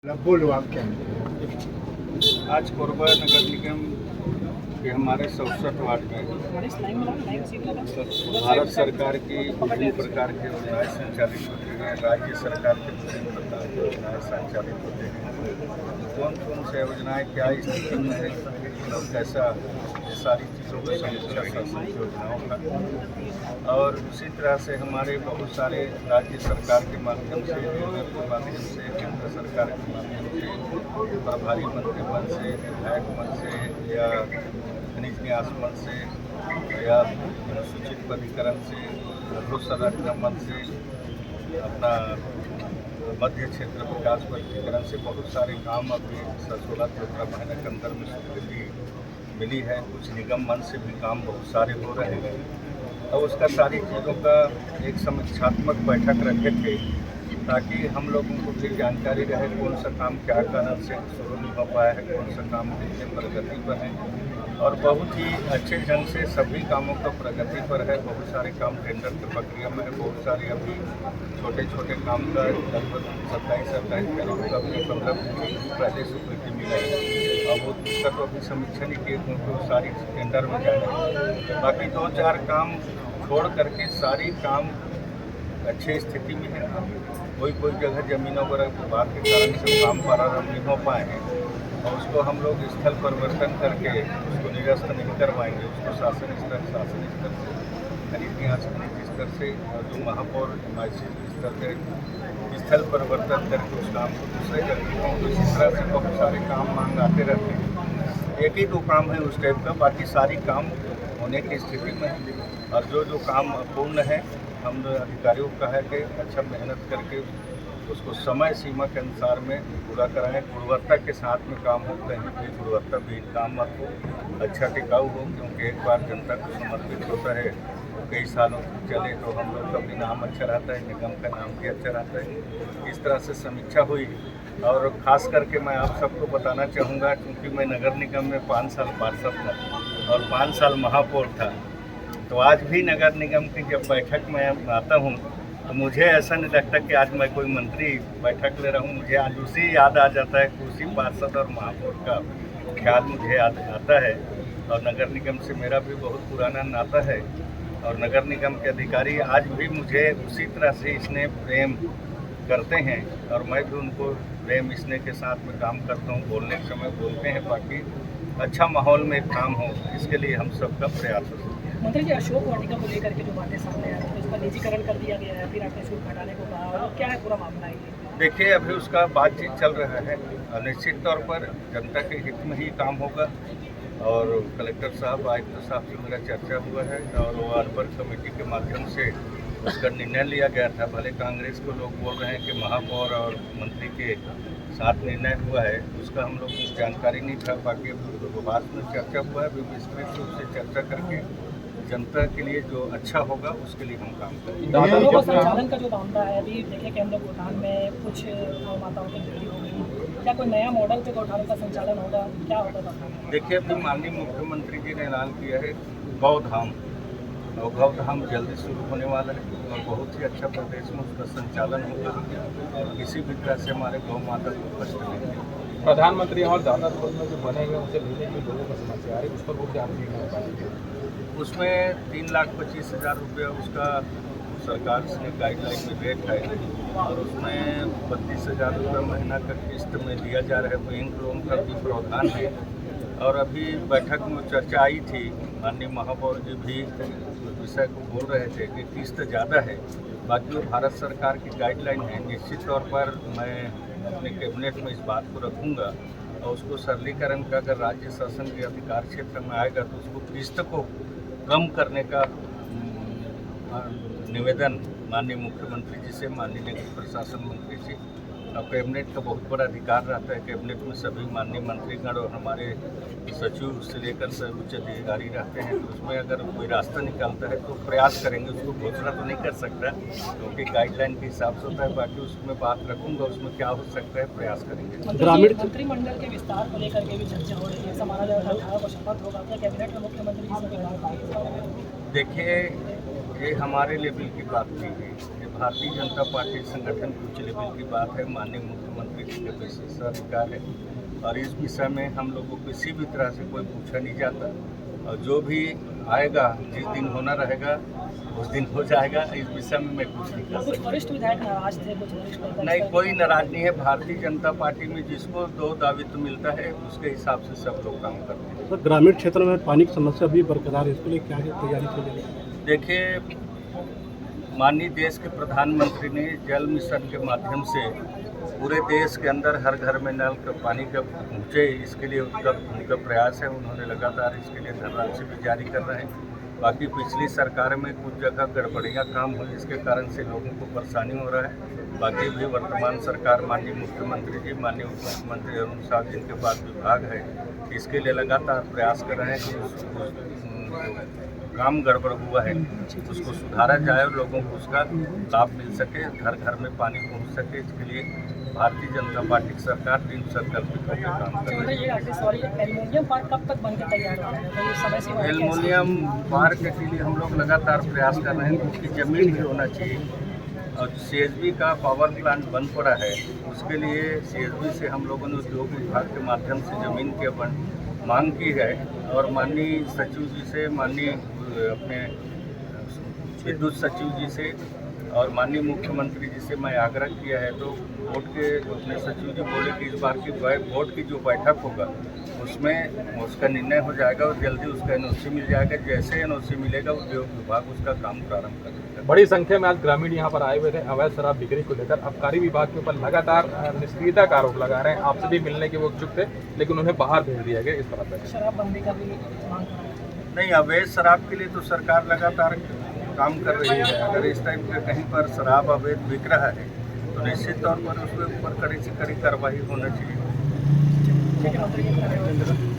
बोलो आप क्या। आज कोरबा नगर निगम के हमारे 67 वार्ड में भारत सरकार की विभिन्न प्रकार की योजनाएं संचालित होती हैं। राज्य सरकार की विभिन्न प्रकार की योजनाएं संचालित होती हैं। कौन कौन सी योजनाएं क्या स्थिति में है और कैसा, ये सारी चीज़ों की समीक्षा शासन की योजनाओं का। और उसी तरह से हमारे बहुत सारे राज्य सरकार के माध्यम से, केंद्र के माध्यम से, केंद्र सरकार के माध्यम से, प्रभारी मंत्री पद से, विधायक पद से या खनिज न्यास पद से या अनुसूचित प्राधिकरण से, लघु संरचना पद से, अपना मध्य क्षेत्र विकास प्राधिकरण से बहुत सारे काम अभी 16-17 महीने के अंदर में स्वीकृति मिली है। कुछ निगम मन से भी काम बहुत सारे हो रहे हैं और उसका सारी चीज़ों का एक समीक्षात्मक बैठक रखे थे ताकि हम लोगों को भी जानकारी रहे कौन सा काम क्या कारण से शुरू नहीं हो पाया है, कौन सा काम कितने प्रगति पर है। और बहुत ही अच्छे ढंग से सभी कामों का प्रगति पर है। बहुत सारे काम टेंडर की प्रक्रिया में है, बहुत सारे अभी छोटे छोटे काम का लगभग 27-28 करोड़ का भी 15 पहले स्वीकृति मिला है और वो उसका तो अभी समीक्षा नहीं किए क्योंकि सारी टेंडर में जाना। बाकी 2-4 काम छोड़ करके सारी काम अच्छी स्थिति में है। कोई जगह जमीनों पर विवाद के कारण से काम प्रारंभ नहीं हो पाए हैं और उसको हम लोग स्थल परिवर्तन करके उसको निरस्त नहीं करवाएंगे। उसको शासन स्तर से, खनिज न्यास स्तर से और जो महापौर स्तर से स्थल परिवर्तन करके उस काम को दूसरे जगह। तो इसी तरह से बहुत सारे काम मांग आते रहते हैं। एक ही 2 काम है उस टाइप का, बाकी सारी काम होने की स्थिति में है। और जो काम अपूर्ण है, हम अधिकारियों का है कि अच्छा मेहनत करके उसको समय सीमा के अनुसार में पूरा कराएं। गुणवत्ता के साथ में काम हो, कहीं भी गुणवत्ता भी काम मत हो, अच्छा टिकाऊ हो, क्योंकि एक बार जनता को समर्पित होता है तो कई सालों तक चले तो हम लोग का भी नाम अच्छा रहता है, निगम का नाम भी अच्छा रहता है। इस तरह से समीक्षा हुई और ख़ास करके मैं आप सबको बताना चाहूँगा, क्योंकि मैं नगर निगम में 5 साल पार्षद था और 5 साल महापौर था, तो आज भी नगर निगम की जब बैठक में आता हूँ तो मुझे ऐसा नहीं लगता कि आज मैं कोई मंत्री बैठक ले रहा हूँ। मुझे आज उसी याद आ जाता है कि उसी पार्षद और महापौर का ख्याल मुझे याद आता है। और नगर निगम से मेरा भी बहुत पुराना नाता है और नगर निगम के अधिकारी आज भी मुझे उसी तरह से स्नेह प्रेम करते हैं और मैं भी उनको प्रेम स्नेह के साथ में काम करता हूँ। बोलने के समय बोलते हैं, बाकी अच्छा माहौल में काम हो, इसके लिए हम सबका प्रयास होता है। मंत्री जी, अशोक वाटिका को लेकर के जो बातें सामने आ रही है, उसका निजीकरण कर दिया गया है, फिर आपने शुल्क हटाने को कहा, और क्या है पूरा मामला है ये? देखिए, अभी उसका बातचीत चल रहा है और निश्चित तौर पर जनता के हित में ही काम होगा। और कलेक्टर साहब, आयुक्त साहब से मेरा चर्चा हुआ है और वो अर्बन कमेटी के माध्यम से उसका निर्णय लिया गया था। भले कांग्रेस को लोग बोल रहे हैं कि महापौर और मंत्री के साथ निर्णय हुआ है, उसका हम लोग को जानकारी नहीं था। बाकी विभाग में चर्चा हुआ है, अभी विस्तृत रूप से चर्चा करके जनता के लिए जो अच्छा होगा उसके लिए हम काम करेंगे। संचालन का जो मामला है, अभी देखें कि हम लोग गौठान में कुछ माताओं की मृत्यु हो गई, क्या कोई नया मॉडल पे गौठानों का संचालन होगा, क्या होगा? देखिए, अभी माननीय मुख्यमंत्री जी ने ऐलान किया है गौधाम, और गौधाम जल्दी शुरू होने वाला है और बहुत ही अच्छा प्रदेश में उसका संचालन होगा और किसी भी तरह से हमारे गौ माता को कष्ट नहीं है। प्रधानमंत्री और दादा में जो बनेंगे उनसे लेने की लोगों को समस्या आ रही है, उस पर ध्यान देना। उसमें 3,25,000 रुपये उसका सरकार ने गाइडलाइन में रेट है और उसमें 32,000 रुपये महीना का किस्त में दिया जा रहा है। बैंक लोन का भी प्रावधान है और अभी बैठक में चर्चा आई थी, माननीय महापौर जी भी विषय को बोल रहे थे कि किस्त ज़्यादा है। बाकी वो भारत सरकार की गाइडलाइन है। निश्चित तौर पर मैं अपने कैबिनेट में इस बात को रखूँगा और उसको सरलीकरण का अगर राज्य शासन के अधिकार क्षेत्र में आएगा तो उसको किस्त को कम करने का निवेदन माननीय मुख्यमंत्री जी से, माननीय नगर प्रशासन मंत्री जी। और कैबिनेट का बहुत बड़ा अधिकार रहता है। कैबिनेट में सभी माननीय मंत्रीगण और हमारे सचिव से लेकर सब उच्च अधिकारी रहते हैं, तो उसमें अगर कोई रास्ता निकालता है तो प्रयास करेंगे। उसको घोषणा तो नहीं कर सकता क्योंकि गाइडलाइन के हिसाब से होता है, बाकी उसमें बात रखूँगा, उसमें क्या हो सकता है प्रयास करेंगे। ग्रामीण मंत्रिमंडल के विस्तार को लेकर के भी चर्चा हो रही है, समारा जो 18 को शपथ होगा, क्या कैबिनेट में मुख्यमंत्री जी से बात होगी? देखिए, ये हमारे लेवल की बात नहीं है, ये भारतीय जनता पार्टी संगठन की उच्च लेवल की बात है। माननीय मुख्यमंत्री समिति के विशेष अधिकार है और इस विषय में हम लोग को किसी भी तरह से कोई पूछा नहीं जाता और जो भी आएगा जिस दिन होना रहेगा उस दिन हो जाएगा। इस विषय में मैं कुछ नहीं कर कुछ सकता। वरिष्ठ विधायक नाराज थे, कुछ वरिष्ठ नेता नहीं, कोई नाराज नहीं है। भारतीय जनता पार्टी में जिसको दो दायित्व मिलता है उसके हिसाब से सब लोग काम करते हैं। सर, ग्रामीण क्षेत्र में पानी की समस्या भी बरकरार है, इसके लिए क्या तैयारी चल रही है? देखिए, माननीय देश के प्रधानमंत्री ने जल मिशन के माध्यम से पूरे देश के अंदर हर घर में नल का पानी का पहुँचे, इसके लिए उनका प्रयास है। उन्होंने लगातार इसके लिए धनराशि भी जारी कर रहे हैं। बाकी पिछली सरकार में कुछ जगह गड़बड़ियाँ काम हुई, इसके कारण से लोगों को परेशानी हो रहा है। बाकी भी वर्तमान सरकार, माननीय मुख्यमंत्री जी, माननीय उप मुख्यमंत्री अरुण साहब जिनके पास विभाग है, इसके लिए लगातार प्रयास कर रहे हैं कि काम गड़बड़ हुआ है उसको सुधारा जाए और लोगों को उसका लाभ मिल सके, घर घर में पानी पहुंच सके। इसके लिए भारतीय जनता पार्टी की सरकार दिन संकल्पित होकर काम कर रही है। एल्युमिनियम पार्क कब तक बनकर तैयार हो जाएगा? ये समय सीमा है क्या? एल्युमिनियम पार्क के लिए हम लोग लगातार प्रयास कर रहे हैं। उसकी ज़मीन भी होना चाहिए और CSB का पावर प्लांट बन पड़ा है, उसके लिए CSB से हम लोगों ने उद्योग विभाग के माध्यम से ज़मीन के मांग की है और माननीय सचिव जी से, माननीय अपने विद्युत सचिव जी से और माननीय मुख्यमंत्री जी से मैं आग्रह किया है। तो बोर्ड के अपने सचिव जी बोले कि इस बार की बोर्ड की जो बैठक होगा उसमें उसका निर्णय हो जाएगा और जल्दी उसका NOC मिल जाएगा। जैसे NOC मिलेगा उद्योग विभाग उसका काम प्रारंभ करेगा। बड़ी संख्या में आज ग्रामीण यहाँ पर आए हुए थे अवैध शराब बिक्री को लेकर। आबकारी विभाग के ऊपर लगातार निष्क्रियता का आरोप लगा रहे हैं। आपसे भी मिलने के वो इच्छुक थे लेकिन उन्हें बाहर भेज दिया गया। इस तरह से शराबबंदी का भी मांग कर रहे हैं। नहीं, अवैध शराब के लिए तो सरकार लगातार काम कर रही है। अगर इस टाइप का कहीं पर शराब अवैध बिक रहा है तो निश्चित तौर पर उसके ऊपर कड़ी से कड़ी कार्रवाई होना चाहिए। ठीक है मंत्री जी।